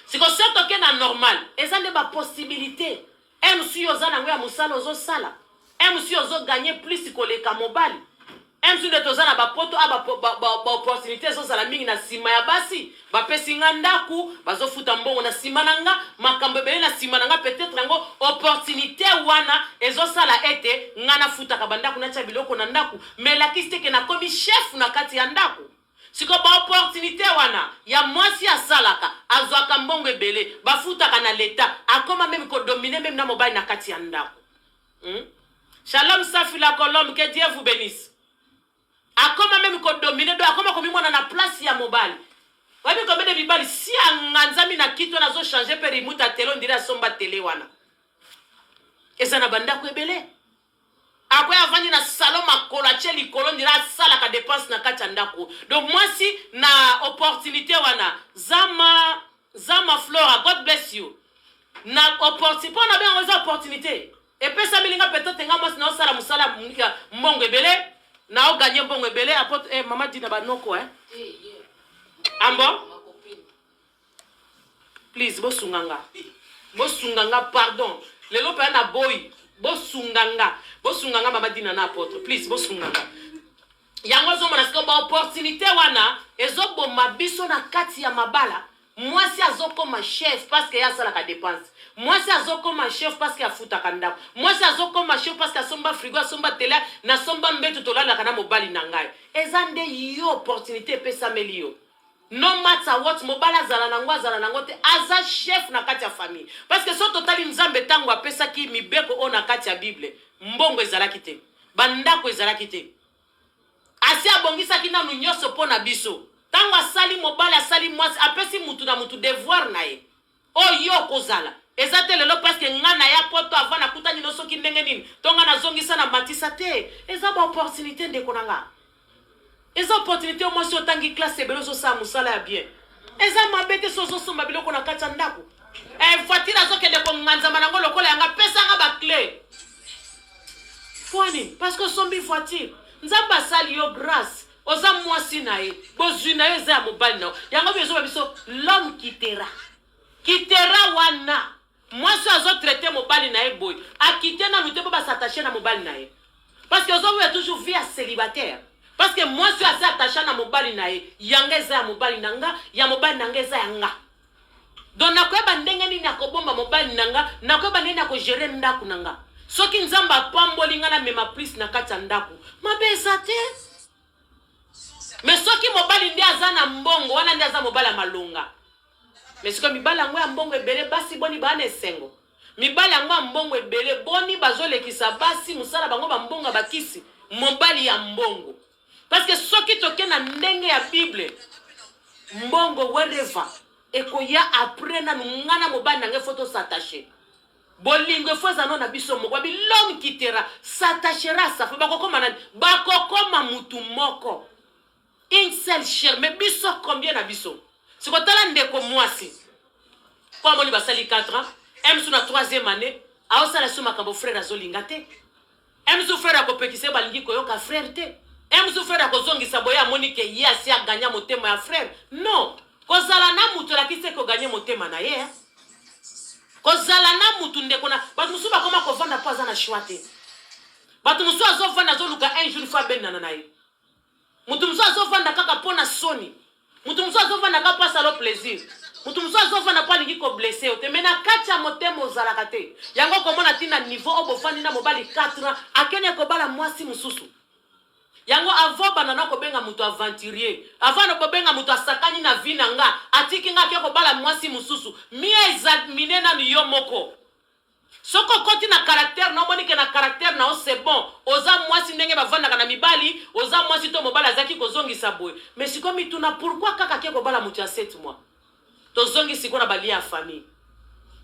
Speaker 1: Siko seto ke na normal. Eza nde ba possibilité. MC ozana ngwe ya musala ozo sala. MC ozo gagner plus koleka mobali. MC de tozana ba poto aba opportunité zo sala mingi na sima ya basi. Ba pesi ngandaku, bazo futa mbongo na sima nanga, makambo bele na sima nanga peut-être ngo opportunité wana ezo sala ete ngana futa kabandaku na cha biloko na ndaku, mais la kiste ke na komi chef na kati ya ndaku. Siko ba opportunité wana ya mwasi ya salaka, azwaka mbongo ebele, ba futa kana leta, akoma même ko dominer même na mobile na kati ya ndaku. Shalom Safi la Colombe, que Dieu vous bénisse. Akoma même ko dominer do akoma komi mwana na place ya mobile. Wabi combien de bibali si anganzami na kitu nazo changer perimuta telo ndira somba tele wana. Eza na banda ko ebele. Après avandi na salon makola che likolo ndira sala ka dépense na kati ndako. Donc moi si na opportunité wana zama Flora, God bless you. Na opportunité pour na bien opportunité. Et puis ça milinga peut-être nga moi na sala musala mbongo ebele na o gagner mbongo ebele après maman dit na banoko hein. Ambo? Please bosunganga. Bosunganga pardon. Lelo pa na boy. Bosunganga mama dina na apôtre. Please bosunganga. Yango zo mona siko ba opportunité wana ezobo mabiso na kati ya mabala. Moi si azoko ma chef parce que ya sala ka dépense. Moi si azoko ma chef parce que afuta kanda. Moi si azoko ma chef parce que asomba frigo, asomba télé, na somba mbetu tolala kana mobali na ngai. Ezande yo opportunité pesa melio. No matter what, mobala zala nango te aza chef na kati ya famille. Parce que so totali nzambe tango apesa ki mibeko o na kati ya Bible. Mbongo ezalaki te. Bandako ezalaki te. Asi abongisa ki nanu nyonso po na biso. Tango asali mobala asali mwasi apesi mutu na mutu devoir na ye. O yo kozala. Ezate lelo parce que ngana ya poto avana kutani no soki ndenge nini. Tonga na zongisa na matisa te. Eza ba opportunité ndeko nanga. Eza opportunité moi si otangi classe ebelo so sa musala ya bien. Eza mabete so somba biloko na kati ndako. Voiture azokende ko nganzama nango lokola yanga pesa nga ba clé. Kwani parce que sombi voiture. Nzamba sali yo grâce. Oza mwasi na ye. Bozwi na ye za mobali na. Yango bezo biso l'homme quittera wana. Mwasi azo traiter mobali na ye boy. Akite na mute ba s'attacher na mobali na ye. Parce que ozo toujours vie à célibataire. Parce que moi, je suis assez attaché à mobali nae, yangeza ya mobali nanga, ya mobali nangeza yanga. Donc nakoyeba ndenge nini akobomba mobali nanga, nakoyeba ndenge nako gérer ndaku nanga. Soki nzamba pamboli nga na mema plus na kati ya ndaku, mabeza te. Mais soki mobali ndi aza na mbongo, wana ndi aza mobali ya malonga. Mais soki mibali yango ya mbongo ebele basi boni bana esengo. Mibali yango ya mbongo ebele boni bazolekisa basi musala bango ba mbongo bakisi, mobali ya mbongo. Parce que ce qui toke na ndenge ya Bible mbongo wereva ekoya après na ngana mobali nange photo s'attacher bolingo foza no na biso moko bi l'homme quittera s'attachera ça fa bakokoma mutu moko une seule chair mais biso combien na biso sikotala ndeko mwasi kwa moni basali 4 ans emsu na 3e année aosala suma kabo frère azolinga te emsu frère akopekise balingi koyoka frère te. Emzu frère akozongisa boya monique ye asi aganya motema ya frère. Non. Kozala na mutu la kise ko ganya motema na ye. Kozala na mutu ndeko na batu musu bakoma ko vanda pa za na shwate. Batu musu azo vanda zo luka un jour fa ben na ye. Mutu musu azo vanda kaka pona soni. Mutu musu azo vanda kaka pasa lo plaisir. Mutu musu azo vanda pa lingi ko blesser o te mena kacha motema ozala kate. Yango komona tina niveau obo fandi na mobali 4 ans akene ko bala mwasi mususu. Yango avant banana ko benga mutu aventurier avant no ko benga mutu asakani na vina nga atiki nga ke ko bala mwasi mususu mie examiner na yo moko soko koti na caractère na moni ke na caractère na o c'est bon oza mwasi ndenge bavanda kana mibali oza mwasi to mobala azaki ko zongisa boy mais siko mituna pourquoi kaka ke ko bala mutu ya 7 mois to zongi siko na bali ya famille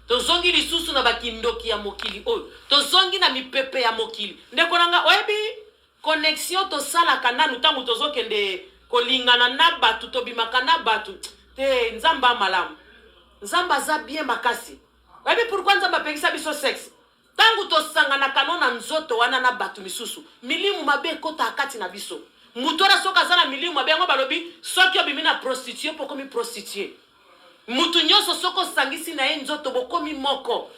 Speaker 1: to zongi lisusu na bakindoki ya mokili oyo to zongi na mipepe ya mokili ndeko nanga oyebi connexion to sala kananu tangu tozokende kolingana na batu to bimaka na batu te nzamba malamu nzamba za bien makasi wabi pourquoi nzamba pekisa biso sexe tangu to sangana kanona nzoto wana na batu misusu milimu mabe kota akati na biso mutora soka zana milimu mabe ngo balobi soki obimina prostituée pokomi prostituée mutu nyoso soko sangisi na nzoto bokomi moko.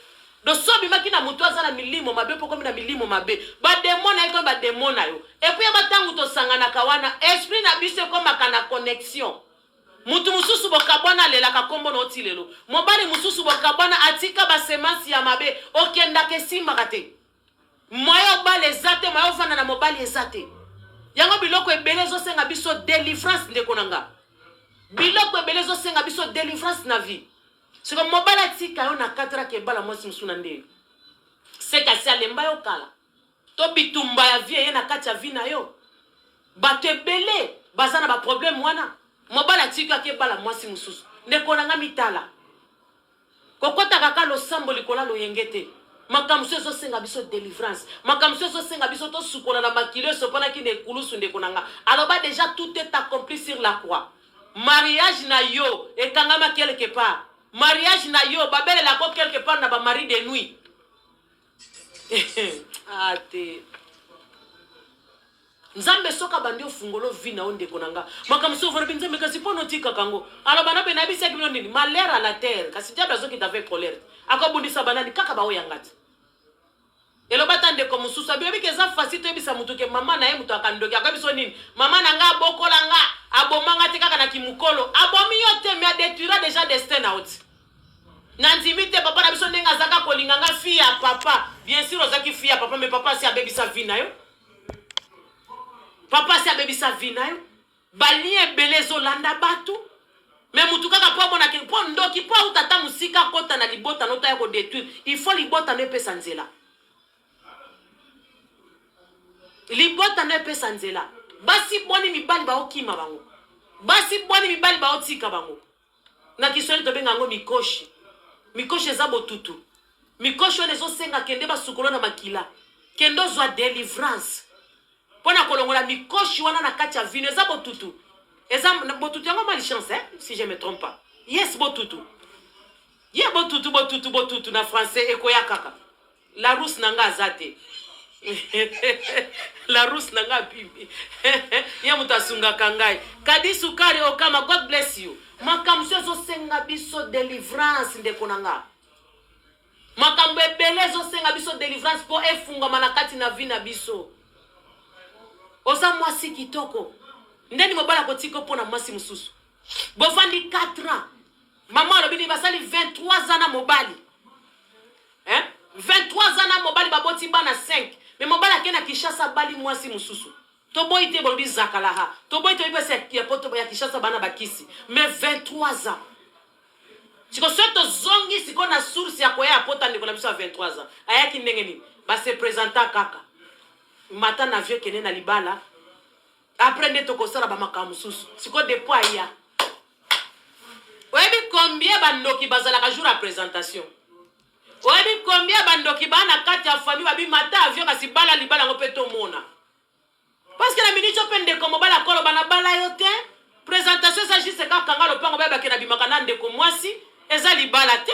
Speaker 1: Do so bimaki na mutu azana milimo mabe pokomi na milimo mabe ba demona ito ba demona yo et puis batangu to sangana kawana esprit na bise koma kana connexion mutu mususu bokabwana lela ka kombo no tilelo mobali mususu bokabwana atika ba semence ya mabe okenda ke simba kate moyo bale zate moyo fana na mobali ezate yango biloko ebelezo senga biso délivrance ndeko nanga biloko ebelezo senga biso délivrance na vie. Si comme mobala tika yo na 4 ans ke bala mwasi musuna ndenge. C'est kasi alemba yo kala. To bitumba ya vie ye na kati ya vie na yo. Bato ebele bazana ba problème wana. Mobala tika ke bala mwasi mususu. Ndeko nanga mitala. Kokota kaka lo sambo likola lo yengete. makamso ezo senga biso délivrance makamso ezo senga biso to sukola na makilo sopana ki ne kulusu ndeko nanga aloba déjà tout est accompli sur la croix mariage na yo ekangama quelque part mariage na yo babele la ko quelque part na ba mari de nuit ate nzambe soka bandi ofungolo vina onde konanga makamso vona binzambe kasi pono tika kango aloba na bena bisa kino nini malheur à la terre kasi diable azoki avec colère akobundisa banani kaka bawo yangati eloba tande ko mususu abibi keza fasito ebisa mutu ke mama na ye mutu akandoki akabiso nini mama na nga bokola nga abomanga te kaka na kimukolo abomi yote me détruira déjà destin out nanzimite papa na biso ndenga zaka kolinga nga fille ya papa bien sûr ozaki fille ya papa mais papa si abebisa vina yo papa si abebisa vina yo bali ebelezo landa batu mais mutu kaka po bona ke po ndoki po utata musika kota na libota nota ya ko détruire il faut libota ne pesa nzela libota ne pesa nzela basi boni mibali ba okima bango basi boni mibali ba otika bango na kiswahili to benga ngo mikoshi mikoshi za botutu mikoshi lezo senga kende ba sukolo na makila kendo zwa délivrance pona kolongola mikoshi wana na kati ya vino za botutu eza botutu yango mali chance si je me trompe pas yes botutu ye botutu na français ekoya kaka la rousse nanga zate la rousse nanga bibi ya mutasunga kangai kadi sukari okama God bless you makamso zo senga biso délivrance ndeko nanga makambo ebele zo senga biso délivrance po efunga manakati na vina biso oza mwasi kitoko ndeni mobala kotiko pona mwasi mususu bofandi 4 ans maman alobini basali 23 ans na mobali 23 ans na mobali baboti bana 5 mais mobala kena Kishasa bali mwasi mususu to boite bolobi zakalaha to boite bibese ya poto ya Kishasa bana bakisi mais 23 ans siko soto zongi siko na source ya koya pota ndiko na biso 23 ans ayaki ndenge ni ba se présenta kaka mata na vieux kene na libala après nde to kosala ba makamususu siko depuis ya webi combien bandoki bazala ka jour à présentation webi combien bandoki bana kati ya famille babi mata avion kasi bala libala ngo peto mona parce que la minute opende ko mobala kolo bana bala yote présentation ça juste ka kanga lo pango baba kena bimaka nande ko mwasi eza libala te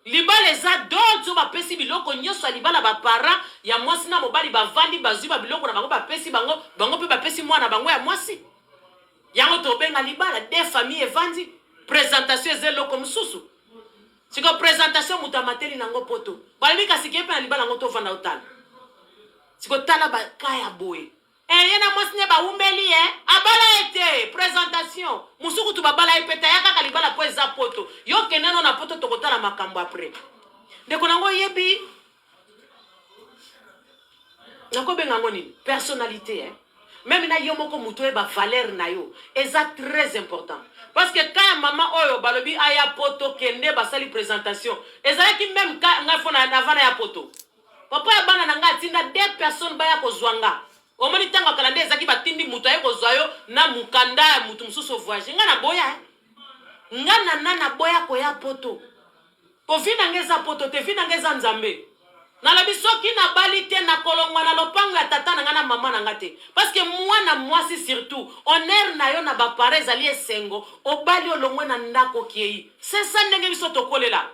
Speaker 1: libala eza dozo ba pesi biloko nyoso libala ba para ya mwasi na mobali bavandi bazuba biloko na bango ba pesi bango pe ba pesi mwana bango ya mwasi yango to benga libala des familles evandi présentation ezelo comme susu siko présentation mutamateli nango poto balimi kasike pe na libala ngo to vanda otala siko tala ba kaya boy yena mwasi ne ba umbeli abala ete présentation musuku tu babala epeta yaka kalibala po eza poto yo keneno na poto to kotala makambo après ndeko nango yebi nako benga ngo ni personnalité même na yo moko muto ba valeur na yo eza très important parce que quand maman oyo balobi aya poto kende basali présentation eza ki même nga fona avant ya poto papa ya bana nanga tinda 2 personnes baya ko zwanga omoni tanga kalande ezaki batindi muto aye ko zwayo na mukanda ya mutu mususu voyage nga na boya nga na boya ko ya poto po vina ngeza poto te vina ngeza nzambe na la bisoki na balite na kolongwa na lopango ya tata na mama na ngate parce que mwana mwasi surtout honneur na yo na ba parents ali esengo obali olongwe na ndako kiei c'est ça ndenge biso tokolela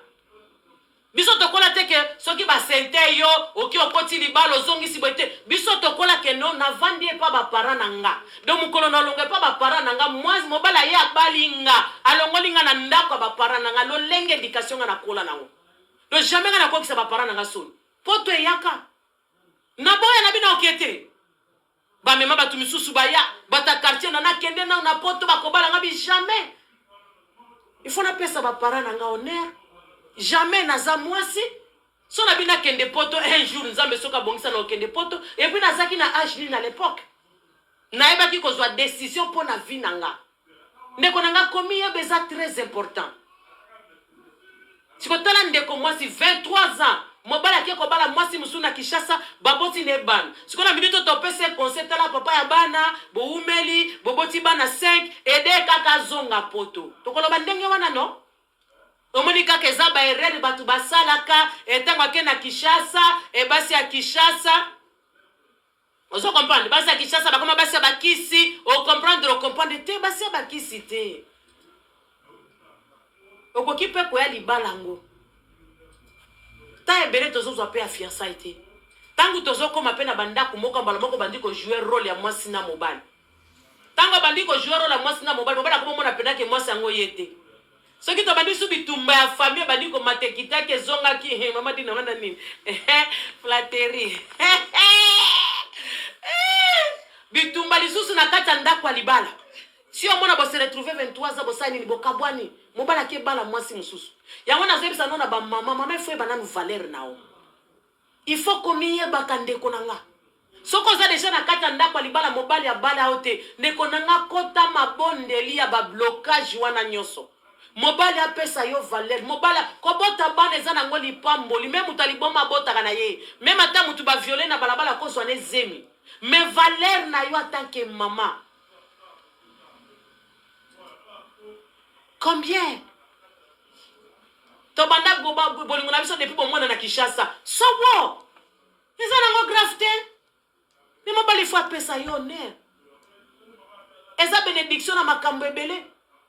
Speaker 1: biso tokola teke soki ba sente yo oki okoti libalo zongisi boite biso tokola ke no na vandi pa ba parents na nga donc mukolo na longe pa ba parents na nga mwasi mobala ye abali nga alongoli nga na ndako ba parents na nga lo lenge éducation nga na kola nango donc jamais nga na kokisa ba parents na nga soni poto yaka na boya na bina okete ba mema batu misusu baya bata quartier na kende na poto bakobala nga bi jamais il faut na pesa ba parents na nga honneur jamais naza mwasi so na bina kende poto un jour nzambe soka bongisa na kende poto et puis nazaki na âge ni na l'époque na ebaki ko zwa décision pour na vie nanga ndeko nanga komi ya beza très important sikotala ndeko mwasi 23 ans mobala ke ko bala mwasi musuna Kishasa baboti ne ban sikona minute to pese concept la papa ya bana bo umeli boboti bana 5 ede kaka zonga poto tokoloba ndenge wana no Omonika keza ba erreur batu basalaka etango ke na Kinshasa e basi ya Kinshasa. Ozo comprendre basi ya Kinshasa bakoma basi ya bakisi o comprendre te basi ya bakisi te. Okoki pe ko ya libalango. Ta ebele tozo zo pe afiança ite. Tangu tozo koma pe na bandako moko mbala moko bandi ko jouer rôle ya mwasi na mobali. Tango bandi ko jouer rôle ya mwasi na mobali ko mona pena ke mwasi yango yete. So ki to bandi su bitumba ya famille bandi ko matekita ke zonga ki mama dina wana nini. Flatterie. Bitumba lisusu na kata ndako alibala. Si on mona bo se retrouver 23 ans bo sa nini bo kabwani. Mobala ke bala mwasi mususu. Yango na zebisa nona ba mama fwe bananu valeur nao. Il faut komiye bakande konanga. Soko za deja na kata ndako alibala mobali ya bala ote nekonanga kota mabondeli ya ba blocage wana nyoso. Mobali apesa yo valeur. Mobali kobota bana ezana ngoli pamboli même utaliboma bota kana ye. Même ata mutu ba violer na balabala ko sone zemi. Mais valeur na yo en tant que maman. Combien? Tobanda goba bolingo na biso depuis bon mwana na Kinshasa. So what? Ezana ngo grafte. Ni mobali faut apesa yo ne. Eza bénédiction na makambo ebele.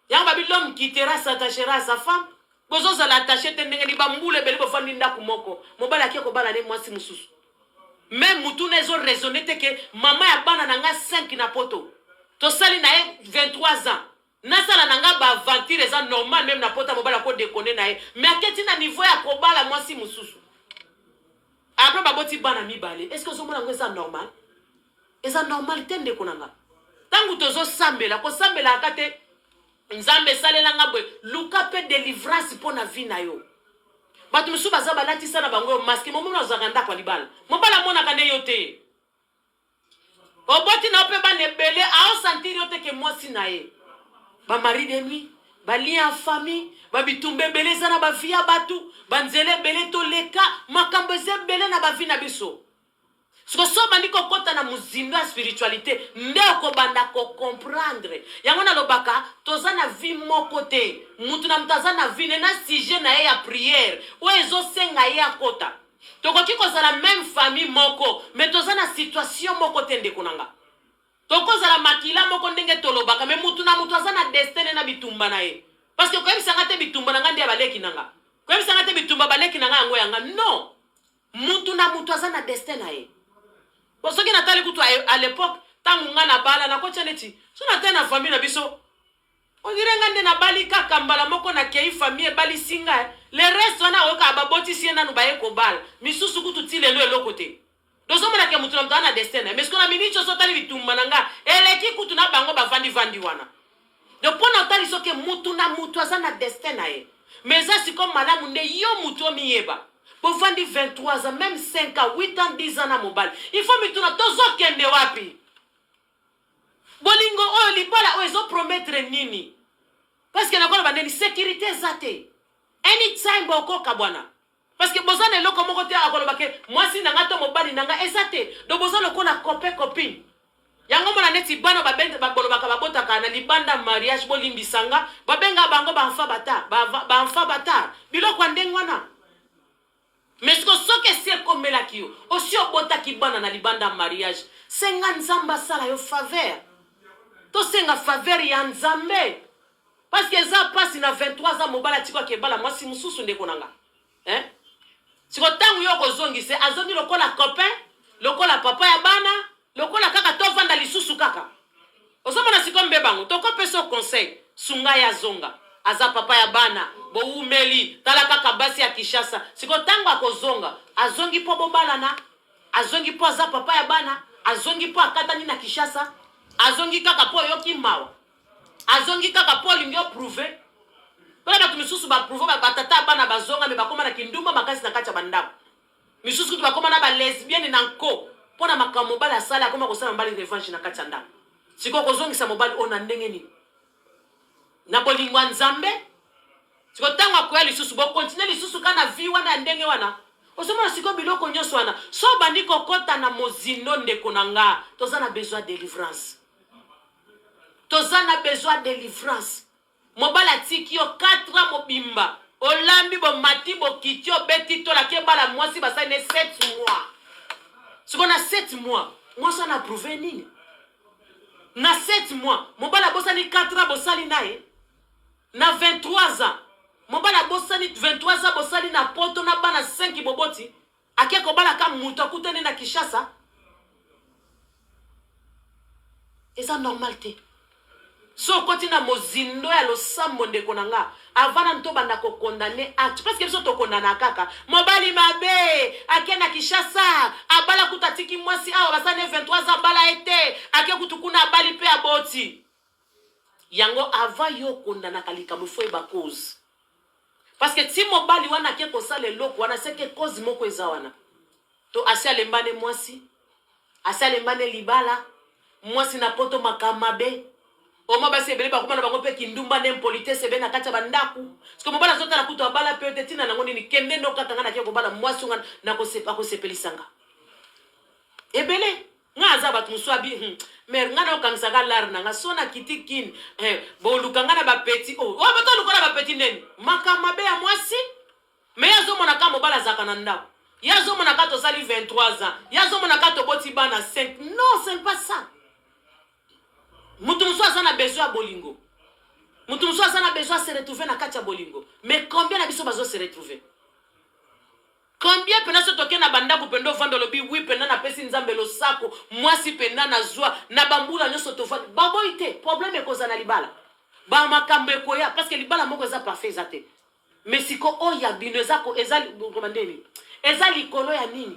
Speaker 1: Yanga l'homme quittera s'attachera à sa femme. Bozo za l'attacher tendenge ni bambule bele bofandi ndaku moko. Mobali akiko bala ne mwasi mususu. Même mutu nezo raisonner te ke mama ya bana nanga 5 na poto. To sali na 23 ans. Nasala nanga ba aventure eza normal même na pota mobali ko déconner na ye. Mais aketi na niveau ya ko bala mwasi mususu. Après baboti bana mibale. Est-ce que zo mona ngo eza normal? Eza normal tende konanga. Tangu tozo sambela ko sambela akate Nzambe salela ngabwe luka pe délivrance pour na vie na yo. Batu musu baza balati sana bango masque momo na zaganda kwa libala. Mobala mona kande yote. Oboti na pe ba nebele a sentir yote ke mwasi na ye. Ba mari de nuit, ba lien en famille, ba bitumbe bele sana ba via batu, ba nzele bele to leka, makambo ze bele na ba vie na biso. Siko so bandiko kota na muzindo ya spiritualité ndeko banda ko comprendre yango na lobaka tozana vie moko te mutu na mtazana vie na sujet na ye ya prière o ezo senga ye akota tokoki kozala même famille moko mais tozana situation moko te ndeko nanga tokozala makila moko ndenge tolobaka mais mutu na mutu azana destin na bitumba na ye parce que ko ebisanga te bitumba nanga ndia baleki nanga ko ebisanga te bitumba baleki nanga yango yanga non mutu na mutu azana destin na ye. Parce que natali kutu à l'époque tangu ngana bala na kocha neti so na tena famille na biso on dirait ngande na bali kaka mbala moko na kei famille bali singa le reste wana oka baboti siena no baye ko bala misusu kutu tile lo côté dozo mona ke mutu na mtana destin mais ce qu'on a minicho so tali bitumba nanga eleki kutu na bango bavandi vandi wana donc pona tali so ke mutu na mutu azana destin na ye mais ça c'est comme malamu ne yo mutu miyeba. Pour vendre 23 ans, même 5 ans, 8 ans, 10 ans à mobile. Il faut me tourner tozo kende wapi. Bolingo o libala o ezo promettre nini. Parce que nakona bandeni sécurité zate. Anytime boko kabwana. Parce que bozana loko moko te akoloba ke mwasi nanga to mobali nanga ezate. Do bozana kola copine. Yango mona neti bana babende baboloba ka babota kana libanda mariage bolimbisanga babenga bango ba enfant bata. Biloko ndengwana. Mais ce que c'est comme la kio, aussi au bota qui bana na libanda mariage, senga nzamba sala yo faveur. To senga faveur ya nzambe. Parce que ça passe na 23 ans mobala tiko ke bala mwasi mususu ndeko nanga. Hein? Siko tangu yo kozongi se azongi lokola copain, lokola papa ya bana, lokola kaka to vanda lisusu kaka. Osomana siko mbebango, to ko peso conseil, sunga ya zonga. Aza papa ya bana bo umeli tala kaka basi ya Kinshasa siko tango akozonga azongi po bobala na azongi po aza papa ya bana azongi po akata ni na Kinshasa azongi kaka po yoki mawa azongi kaka po lingyo prouver pala batu misusu ba prouver ba batata bana bazonga me bakoma na kindumba makasi na kacha bandako misusu kutu bakoma na ba lesbienne na nko pona makamo bala sala koma kosala mbali revanche na kacha ndako siko kozongi sa mobali ona ndenge ni na bolingwa nzambe siko tanga kwa lisusu bo continue lisusu kana vi wana ndenge wana osoma siko biloko nyoso wana so bandiko kota na mozindo ndeko nanga tozana besoin de délivrance tozana besoin de délivrance mobala tiki yo 4 ans mobimba olambi bo mati bo kitio beti to la kebala mwasi basa ne 7 mois. Ce qu'on a 7 mois, moi ça n'a prouvé nini. Na 7 mois, mon bala bossa ni 4 ans bossali nae. Na 23 ans, mon bala bossa ni 23 ans bossali na poto na bana 5 boboti. Ake ko bala ka muto kutene na Kishasa. Et ça normalité. So kotina mozindo ya lo sambo ndeko nanga avana nto banda ko condamner acte parce que biso to condamner kaka mobali mabe akena Kishasa abala kutatiki mwasi awa basane 23 ans bala ete ake kutukuna abali pe aboti yango ava yo condamner kalika mfo ba cause parce que ti mobali wana ke ko sale loko wana seke cause moko ezawana to asiale mbane mwasi asiale mbane libala mwasi na poto makamabe Oma basi ebele ba komana bango pe kindumba n'impolitesse be na kati bandaku parce que mobala zota na kuto abala pe tetina na ngoni ni kende no katanga na ke ko bala mwasi nga na ko sepelisanga ebele nga za batu muswabi mer nga na okansaka lar na nga sona kitikin bo lukanga na ba petit o bato lukola ba petit neni makama be ya mwasi me yazo mona ka mobala zaka na ndako yazo mona ka to sali 23 ans yazo mona ka to boti bana 5 non c'est pas ça. Mutu a besoin de bolingo. Mutu a besoin de se retrouver dans katia bolingo. Mais combien de biso bazo se retrouver? Combien pena se toke na banda ku pendo vando lobi oui pena na pesi nzambe lo sako mwasi pena na zwa na bambula nyoso to vando baboite problème e koza na libala. Ba makambe koya parce que libala moko za parfait zate. Mais siko oya bineza ko ezali komandeni. Ezali kolo ya nini?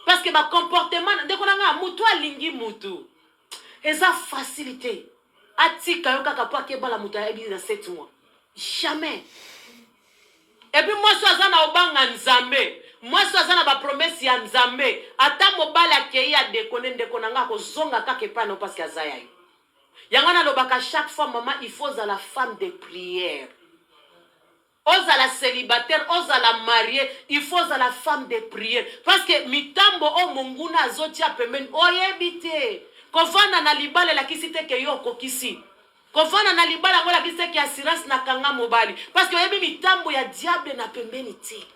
Speaker 1: Parce que ba comportement de konanga mutu alingi mutu. Eza facilité. Atika yo kaka pa ke bala muta ebi na 7 mois. Jamais. Et puis moi so azana obanga nzambe. Moi so azana ba promesse ya nzambe. Ata mobala ke ya dekona nga ko zonga kake pa no parce que azaya yo. Yangana lobaka chaque fois maman il faut za la femme de prière. Oza la célibataire, oza la mariée, il faut za la femme de prière parce que mitambo o munguna azotia pembeni oyebite. Kofana na libala la kisite ke yo kokisi. Kofana na libala ngola kisite ke assurance na kanga mobali. Parce que yebi mitambo ya diable na pembeni ti.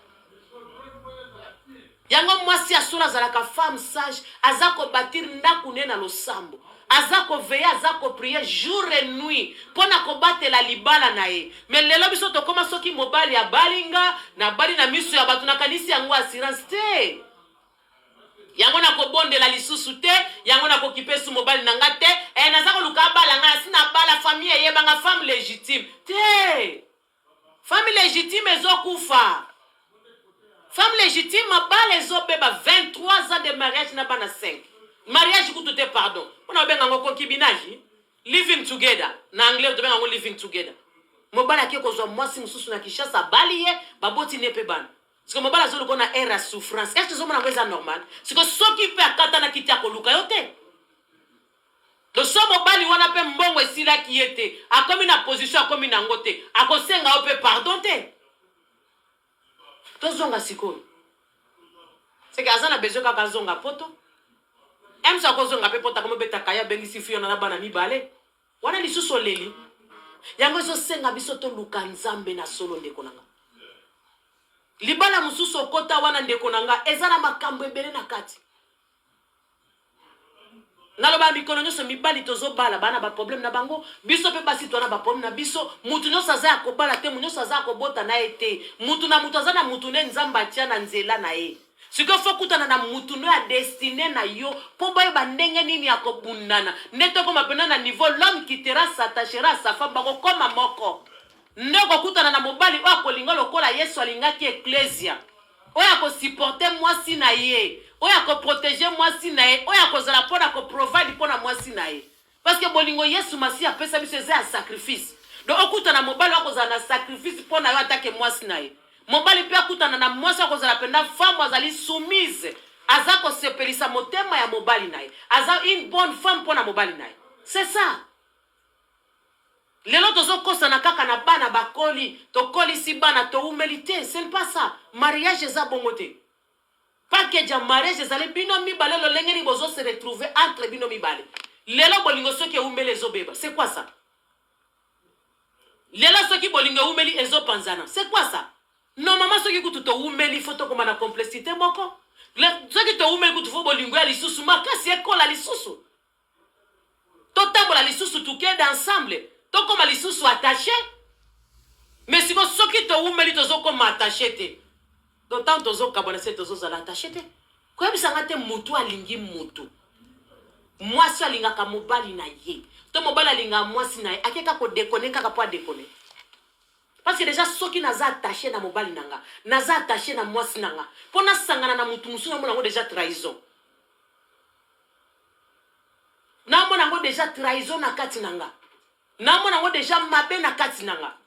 Speaker 1: Yango mwasi asura zalaka femme sage, azako batir ndaku ne na losambo. Azako veiller, azako prier jour et nuit. Pona ko bate la libala na ye. Mais lelo biso to koma soki mobali ya balinga na bali na misu ya batu na kanisi yango assurance te. Yango na ko bonde la lisusu te, yango na ko kipesu mobali na ngate, nazako luka bala nga sina bala famille ye banga femme légitime. Te. Femme légitime ezokufa. Femme légitime bala ezobeba 23 ans de mariage na bana 5. Mariage kutu te pardon. On a benga ngo concubinage, living together. Na anglais to benga ngo living together. Mobala ke ko zo mwasi mususu na Kishasa bali ye baboti nepe bana. Parce que mobala zolo kona era souffrance. Est-ce que zo mona kweza normal? Parce que soki pe akata na kiti akoluka yote. Do so mobali wana pe mbongo esila ki yete. Akomi na position akomi na ngote. Akosenga ope pardon te. To zonga sikoyo. C'est que azana besoin ka zonga poto. Emsa ko zonga pe pota komo beta kaya bengi sifiyo na bana mibale. Wana lisusu leli. Yango zo senga biso to luka nzambe na solo ndeko nanga. Libala mususu okota wana ndeko nanga ezana makambo ebele na kati. Naloba mikono nyoso mibali tozo bala bana ba problème na bango biso pe basi tona ba problème na biso mutu nyoso za ko bala te mutu nyoso za ko bota na ete mutu na mutu azana mutu ne nzamba tia na nzela na ye. Siko fo kutana na mutu no ya destiné na yo po boye ba ndenge nini ya ko bundana neto ko mapena na niveau l'homme qui s'attachera à sa femme bako koma moko. Ndeko kutana na mobali wa kolinga lokola Yesu alingaki ecclesia. Oya ko supporter mwasi na ye. Oya ko protéger mwasi na ye. Oya ko zala pona ko provide pona mwasi na ye. Parce que bolingo Yesu masi apesa biso za sacrifice. Donc okutana mobali wa ko zala sacrifice pona yo atake mwasi na ye. Mobali pe akutana na mwasi wa ko zala penda femme azali soumise. Azako sepelisa motema ya mobali na ye. Aza une bonne femme pona mobali na ye. C'est ça. Lelo tozo kosa na kaka na bana bakoli to koli si bana to humilité c'est pas ça mariage eza bongote pas que ja mariage ezale bino mibale lo lengeni bozo se retrouver entre bino mibale lelo bolingo soki humele zo beba c'est quoi ça Lela soki bolingo umeli ezo panzana. C'est quoi ça? Non maman soki kutu to umeli photo comme na complexité moko. Soki to umeli kutu fo bolingo ya lisusu makasi ekola lisusu. Totambola lisusu tukende ensemble. To koma lisusu attaché. Mais si soki to umeli tozo koma attaché te. D'autant tozo kabona se tozo zala attaché te. Kwa bisanga te mutu alingi mutu. Mwasi alingaka mobali na ye. To mobali alinga mwasi na ye. Akeka ko déconner kaka po déconner. Parce que déjà soki naza attaché na mobali nanga, naza attaché na mwasi nanga. Pona sangana na mutu musu na mona ngo déjà trahison. Na mona ngo déjà trahison na kati nanga. Na mona ngo déjà mabe na kati nanga.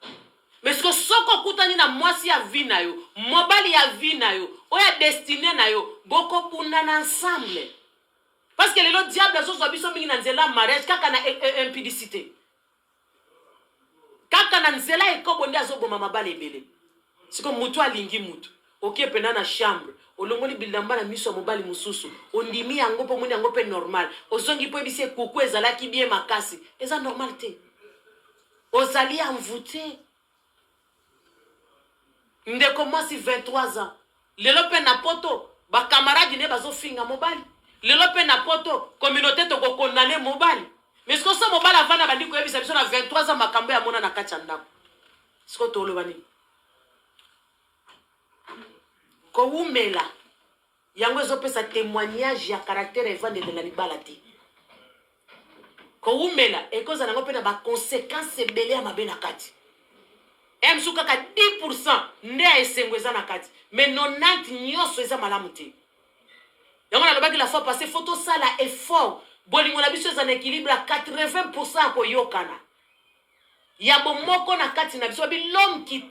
Speaker 1: Mais ce que soko kutani na mwasi ya vie na yo, mobali ya vie na yo, oya destiné na yo, boko pundana ensemble. Parce que le diable zo zo biso mingi na nzela mariage kaka na impudicité. Kaka na nzela ekobo ndi azoboma mabale ebele. Siko mutu alingi mutu. Okie pena na chambre. Olongoli bilamba na miso mobali mususu. Ondimi yango po mundi yango pe normal. Ozongi po ebise kuku ezalaki bien makasi. Eza normal te. Ozali envoûté. Ndeko mwasi 23 ans. Lelo pe na poto. Ba camarade ne bazo finga mobali. Lelo pe na poto. Communauté to ko condamner mobali. Mais ce que ça mobile avant na bandi ko yebisa biso na 23 ans makambo ya mona na kati ndako. Siko to lobani. Ko umela. Yango ezopesa témoignage ya caractère evande de la libala te. Ko umela ekoza nango pe na ba conséquences ebele ya mabe na kati. Emsuka ka 10% nde esengo eza na kati. Mais 90 nyoso eza malamu te. Yango na lobaki la fois passée photo ça la effort. Bolingo na biso za na équilibre à 80% ko yokana. Ya bomoko na kati na biso bi l'homme qui